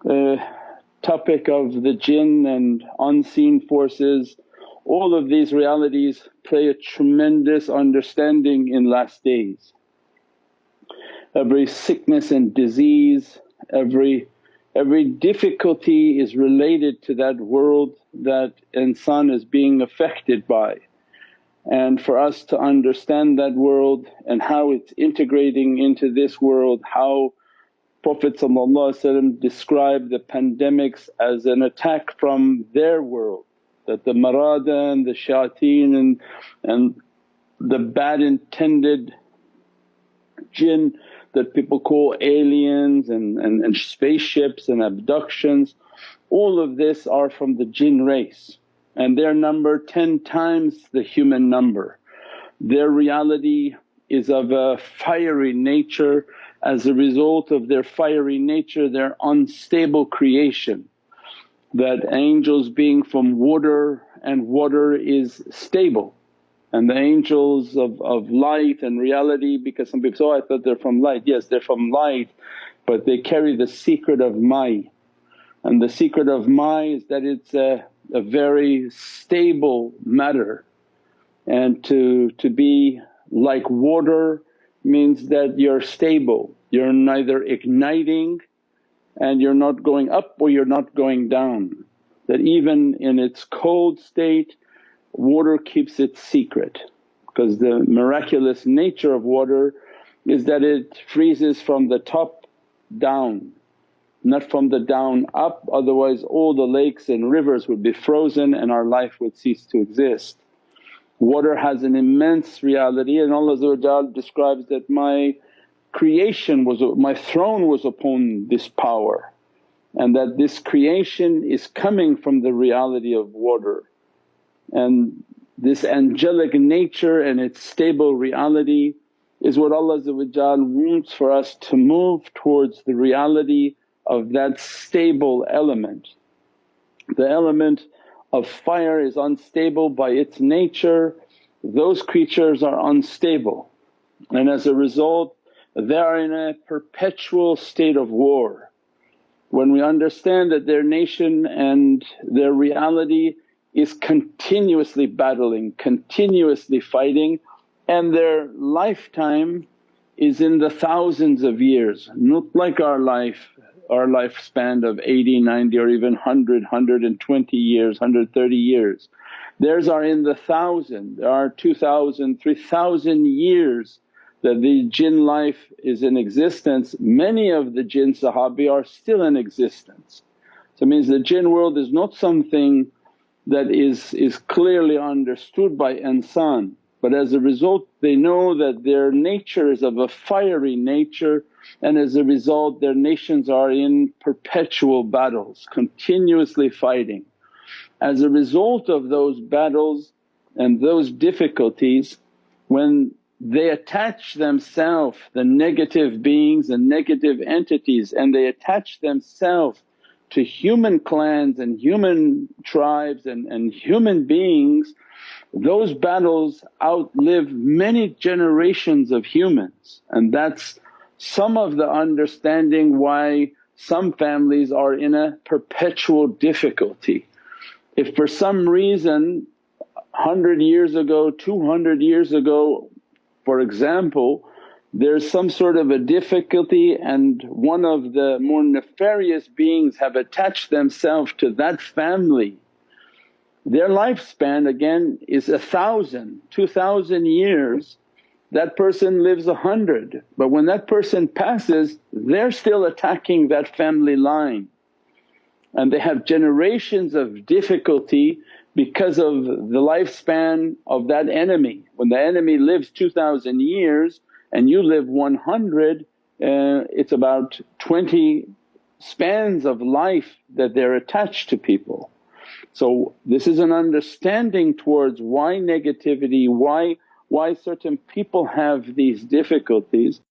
topic of the jinn and unseen forces, all of these realities play a tremendous understanding in last days. Every sickness and disease, every difficulty is related to that world that insan is being affected by. And for us to understand that world and how it's integrating into this world, how Prophet described the pandemics as an attack from their world, that the marada and the shayateen and the bad intended jinn that people call aliens and spaceships and abductions, all of this are from the jinn race, and their number 10 times the human number. Their reality is of a fiery nature. As a result of their fiery nature, their unstable creation, that angels being from water and water is stable, and the angels of light and reality, because some people say, oh I thought they're from light. Yes, they're from light, but they carry the secret of May, and the secret of May is that it's a very stable matter. And to be like water means that you're stable, you're neither igniting and you're not going up or you're not going down. That even in its cold state water keeps its secret, because the miraculous nature of water is that it freezes from the top down, not from the down up, otherwise all the lakes and rivers would be frozen and our life would cease to exist. Water has an immense reality, and Allah describes that my creation was, my throne was upon this power, and that this creation is coming from the reality of water. And this angelic nature and its stable reality is what Allah wants for us to move towards the reality of that stable element. The element of fire is unstable by its nature, those creatures are unstable, and as a result they are in a perpetual state of war. When we understand that their nation and their reality is continuously battling, continuously fighting, and their lifetime is in the thousands of years, not like our lifespan of 80, 90 or even 100, 120 years, 130 years. Theirs are in the thousand, there are 2,000, 3,000 years that the jinn life is in existence. Many of the jinn Sahabi are still in existence. So it means the jinn world is not something that is clearly understood by insan, but as a result they know that their nature is of a fiery nature, and as a result their nations are in perpetual battles, continuously fighting. As a result of those battles and those difficulties, when they attach themselves, the negative beings and negative entities, and they attach themselves to human clans and human tribes and human beings, those battles outlive many generations of humans. And that's some of the understanding why some families are in a perpetual difficulty. If for some reason 100 years ago, 200 years ago for example, there's some sort of a difficulty and one of the more nefarious beings have attached themselves to that family, their lifespan again is 1,000, 2,000 years. That person lives 100, but when that person passes they're still attacking that family line, and they have generations of difficulty because of the lifespan of that enemy. When the enemy lives 2,000 years and you live 100, it's about 20 spans of life that they're attached to people. So this is an understanding towards why negativity, why certain people have these difficulties.